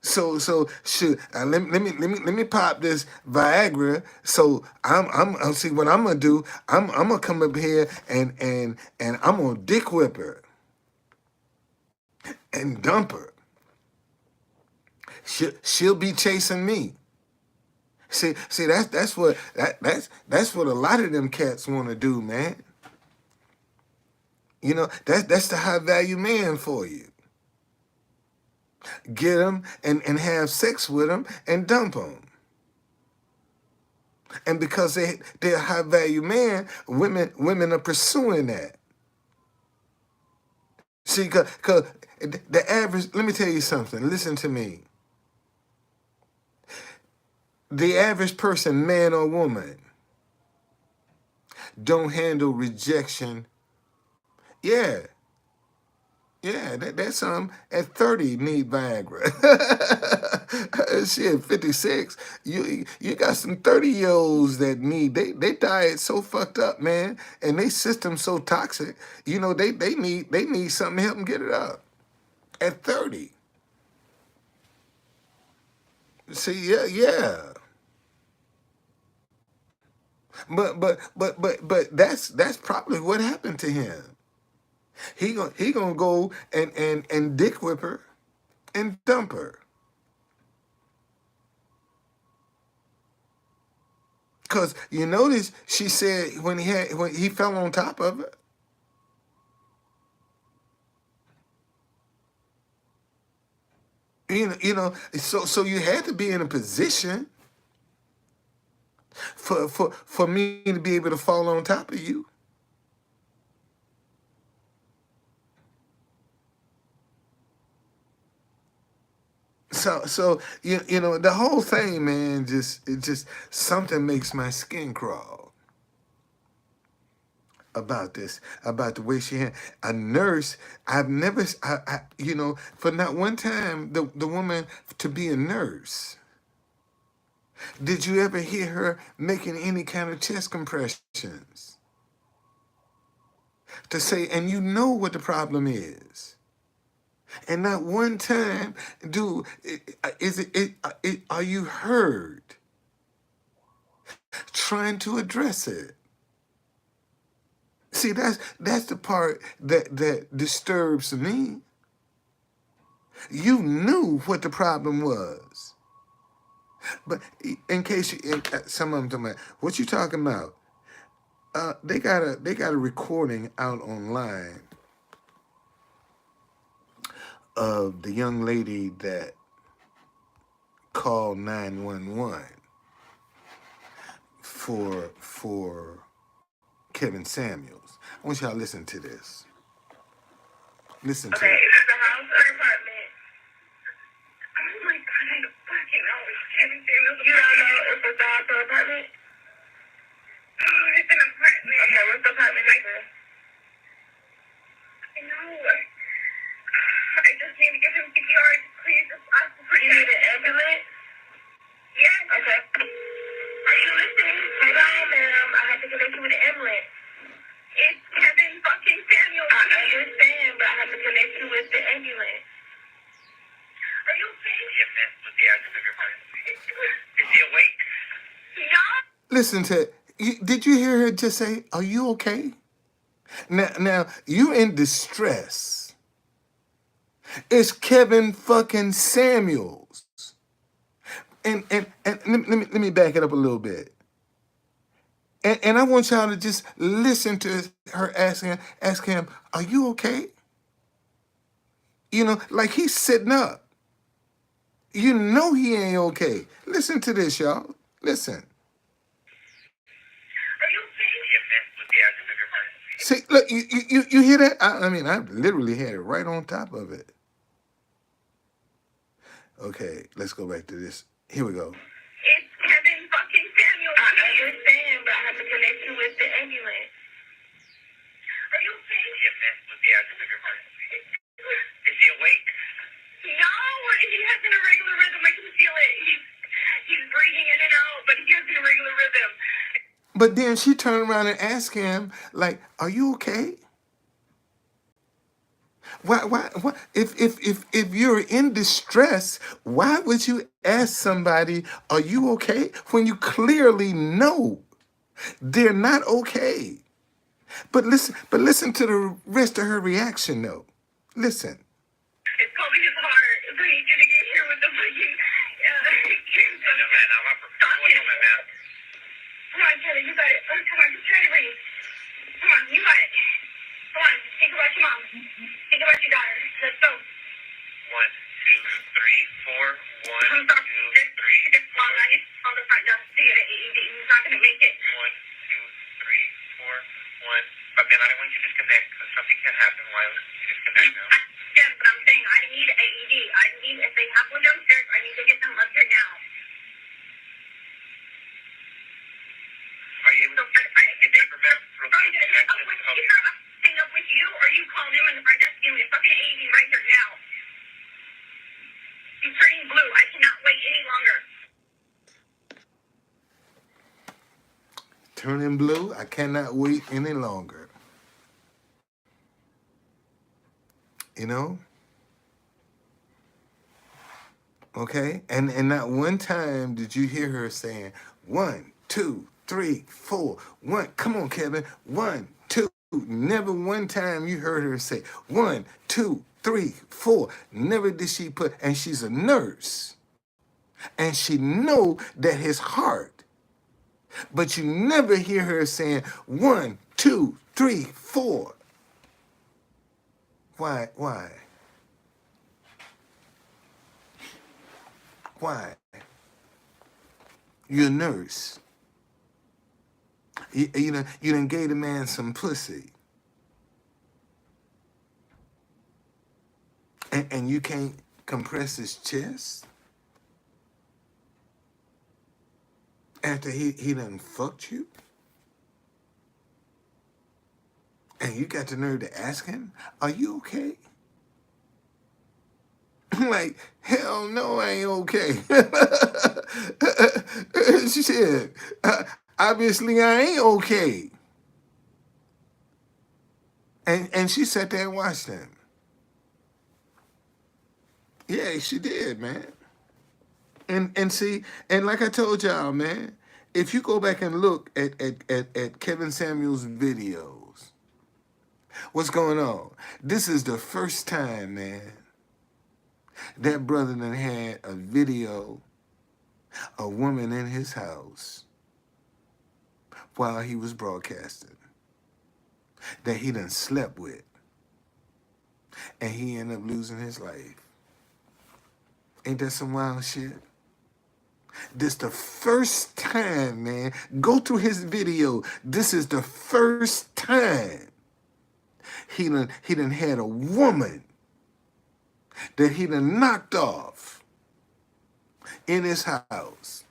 So shoot, let me pop this Viagra. So I'm see what I'm gonna do. I'm gonna come up here and I'm gonna dick whip her. and dump her. She'll be chasing me. See, that's what a lot of them cats want to do, man. You know, that's the high value man for you. Get them and have sex with them and dump them. And because they're a high value man, women are pursuing that. See, because the average, let me tell you something. Listen to me. The average person, man or woman, don't handle rejection. Yeah, that's at 30 need Viagra. Shit, 56. You got some 30-year-olds that need they diet so fucked up, man, and they system so toxic. You know, they need something to help them get it up at 30. See, yeah. But that's probably what happened to him. He gonna go and dick whip her and dump her. Cause you notice she said when he fell on top of her. You know, so you had to be in a position for me to be able to fall on top of you. So you know the whole thing, man. Just something makes my skin crawl about this, about the way she had a nurse. I've never, you know, for not one time the woman to be a nurse. Did you ever hear her making any kind of chest compressions to say, and you know what the problem is? And not one time, are you heard trying to address it? See, that's the part that disturbs me. You knew what the problem was. But in case some of them talking about, what you talking about? They got a recording out online of the young lady that called 911 for Kevin Samuels. I want y'all to listen to this. Listen to it. Okay, is this the house or apartment? Oh my God, I don't fucking know. It's Kevin Samuels. You don't know if it's the house or apartment? Oh, it's an apartment. Okay, what's the apartment number? I know. I just need to give him CPR. Please, just ask for you. Need an ambulance? Yes. Okay. Are you listening? Hold on, ma'am. I have to connect you with the ambulance. It's Kevin fucking Samuels. I understand, but I have to connect you with the ambulance. Are you okay? Yes, ma'am. What's the address of your emergency? Is he awake? No. Listen to it. Did you hear her just say, "Are you okay?" Now you in distress. It's Kevin fucking Samuels. And let me back it up a little bit. And I want y'all to just listen to her ask him, "Are you okay?" You know, like he's sitting up. You know he ain't okay. Listen to this, y'all. Listen. Are you okay? Yes, ma'am. What's the address of your emergency? See, look, you hear that? I mean, I literally had it right on top of it. Okay, let's go back to this. Here we go. It's Kevin fucking Samuels. I understand, but I have to connect you with the ambulance. Are you okay? Yes, ma'am. What's the address of your emergency? Is he awake? No, he has an irregular rhythm. I can feel it. He's breathing in and out, but he has an irregular rhythm. But then she turned around and asked him, like, "Are you okay?" Why? If you're in distress, why would you ask somebody, "Are you okay?" when you clearly know they're not okay? But listen to the rest of her reaction, though. Listen. It's Taylor, you got it. Oh, come on, just try to breathe. Come on, you got it. Come on, think about your mom. Think about your daughter. Let's go. 1, 2, 3, 4. 1, 2, 3, 4. I need to call the front desk to get an AED. He's not going to make it. 1, 2, 3, 4. 1. But man, I don't want you to disconnect because something can happen while you disconnect now. Yeah, but I'm saying I need an AED. If they have one downstairs, I need to get them up here now. Are you able to get neighbor back real quick? Either I'm hang up with you or you call them in the front desk and give me a fucking AED right here now. You're turning blue. I cannot wait any longer. Turning blue, I cannot wait any longer. You know? Okay? And not one time did you hear her saying, 1, 2, 3, 4, 1. Come on, Kevin. 1, 2. Never one time you heard her say, 1, 2, 3, 4. Never did she put, and she's a nurse. And she know that his heart. But you never hear her saying, 1, 2, 3, 4. Why? Why? You're a nurse. You done gave the man some pussy. And you can't compress his chest? After he done fucked you? And you got the nerve to ask him, are you okay? I'm like, hell no, I ain't okay. She said, obviously I ain't okay. And she sat there and watched him. Yeah, she did, man. And see, and like I told y'all, man, if you go back and look at Kevin Samuels' videos, what's going on? This is the first time, man, that brother done had a video of a woman in his house while he was broadcasting that he done slept with. And he ended up losing his life. Ain't that some wild shit? This the first time, man. Go through his video. This is the first time he done had a woman that he done knocked off in his house.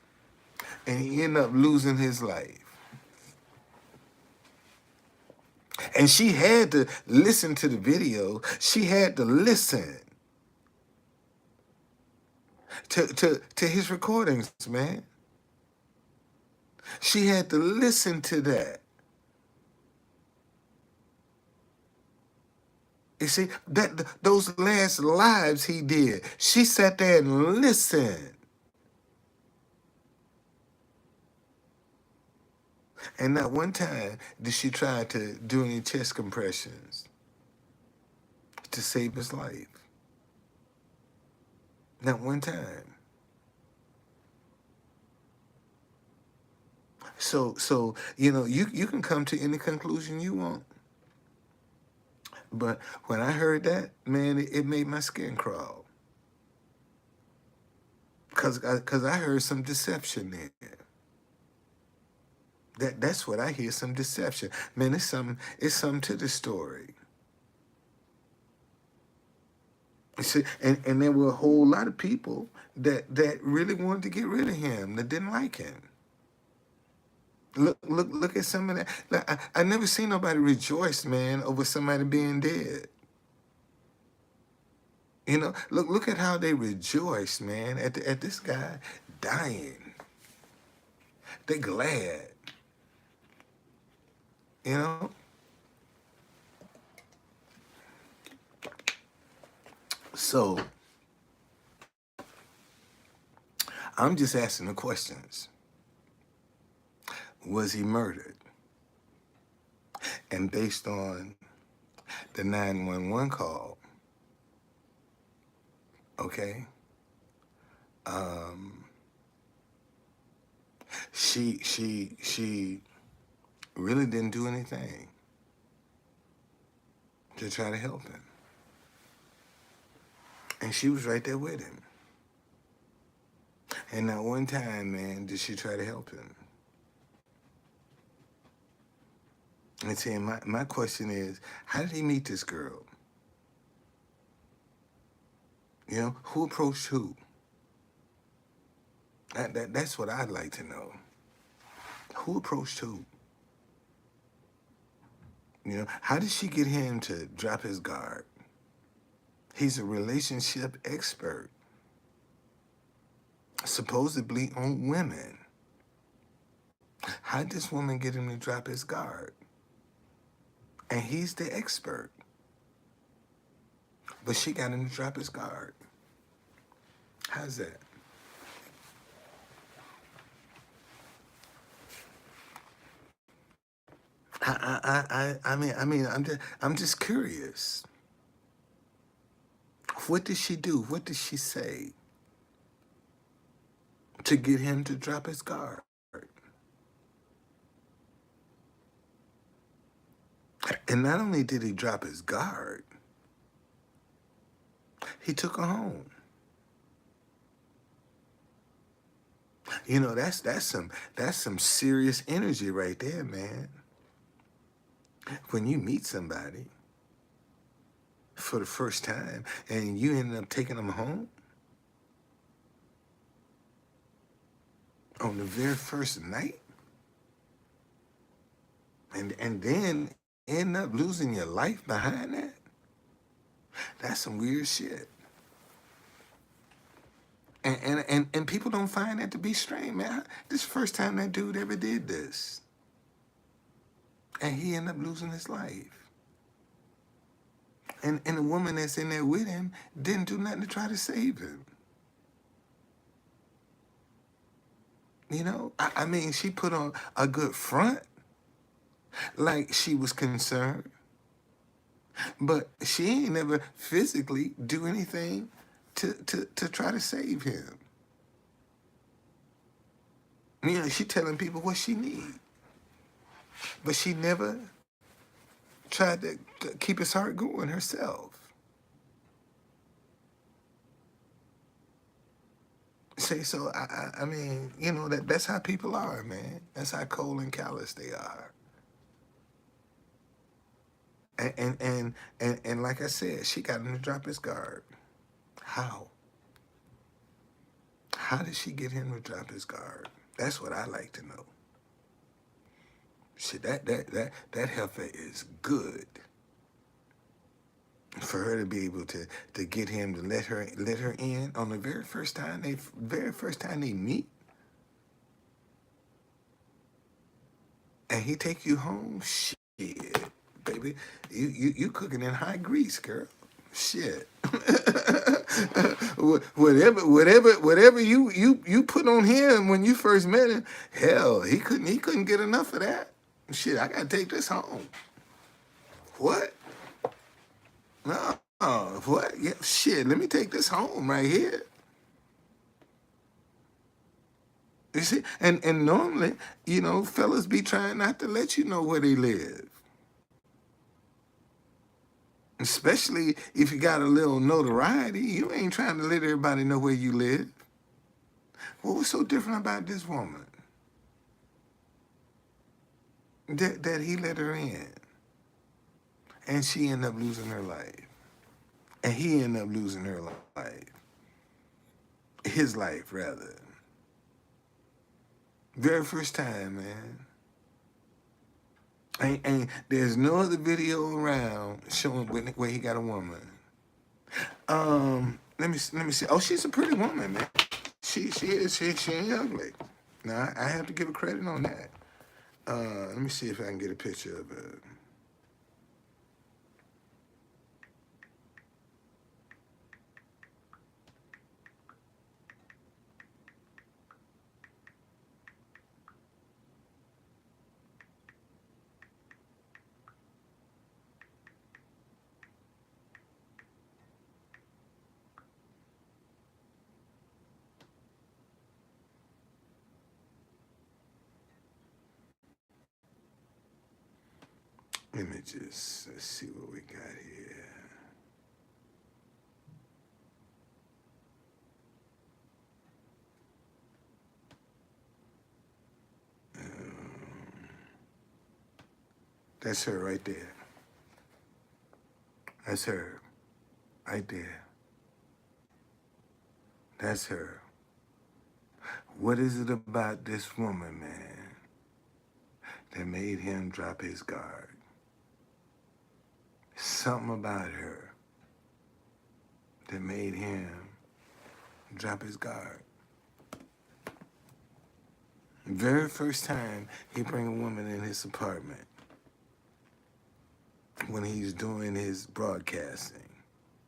And he ended up losing his life. And she had to listen to the video. She had to listen to his recordings, man. She had to listen to that. You see, those last lives he did, she sat there and listened. And not one time did she try to do any chest compressions to save his life. Not one time. So you can come to any conclusion you want. But when I heard that, man, it made my skin crawl. Because I heard some deception there. That's what I hear, some deception. Man, it's something to the story. You see, and there were a whole lot of people that really wanted to get rid of him, that didn't like him. Look at some of that. Look, I never seen nobody rejoice, man, over somebody being dead. You know, look at how they rejoice, man, at this guy dying. They glad. You know? So, I'm just asking the questions. Was he murdered? And based on the 911 call, okay, she really didn't do anything to try to help him. And she was right there with him. And not one time, man, did she try to help him. And see, my question is, how did he meet this girl? You know, who approached who? That's what I'd like to know. Who approached who? You know, how did she get him to drop his guard? He's a relationship expert, supposedly on women. How did this woman get him to drop his guard? And he's the expert. But she got him to drop his guard. How's that? I'm just curious. What did she do? What did she say to get him to drop his guard? And not only did he drop his guard, he took her home. You know, that's some serious energy right there, man. When you meet somebody for the first time and you end up taking them home on the very first night, and then end up losing your life behind that, that's some weird shit. And people don't find that to be strange, man. This is the first time that dude ever did this. And he ended up losing his life. And the woman that's in there with him didn't do nothing to try to save him. You know, I mean, she put on a good front, like she was concerned, but she ain't never physically do anything to try to save him. You know, she telling people what she need, but she never tried to keep his heart going herself. See, so I mean, you know, that's how people are, man. That's how cold and callous they are. And like I said, she got him to drop his guard. How? How did she get him to drop his guard? That's what I like to know. Shit, that heifer is good. For her to be able to get him to let her in on the very first time they meet, and he take you home, shit, baby, you cooking in high grease, girl. Shit. whatever you put on him when you first met him, hell, he couldn't get enough of that. Shit, I gotta take this home. What? No, what? Yeah, shit, let me take this home right here. You see? And normally, you know, fellas be trying not to let you know where they live. Especially if you got a little notoriety, you ain't trying to let everybody know where you live. What was so different about this woman? That he let her in. And she ended up losing her life. And he ended up losing her life. His life, rather. Very first time, man. And there's no other video around showing where he got a woman. Let me see. Oh, she's a pretty woman, man. She ain't ugly. Now I have to give her credit on that. Let me see if I can get a picture of her. Images. Let's see what we got here. That's her right there. That's her. Right there. That's her. What is it about this woman, man, that made him drop his guard? Something about her that made him drop his guard. Very first time he bring a woman in his apartment when he's doing his broadcasting,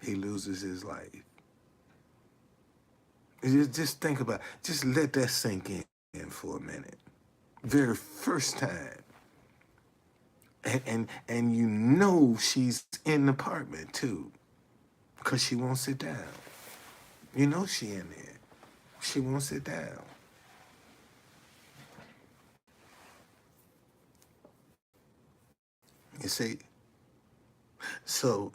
he loses his life. Just think about it. Just let that sink in for a minute. Very first time. And you know she's in the apartment too, because she won't sit down. You know she in there. She won't sit down. You see? So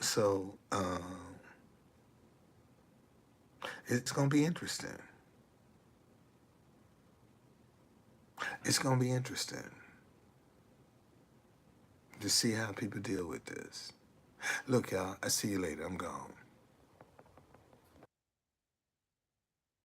it's gonna be interesting. It's gonna be interesting to see how people deal with this. Look, y'all, I see you later. I'm gone.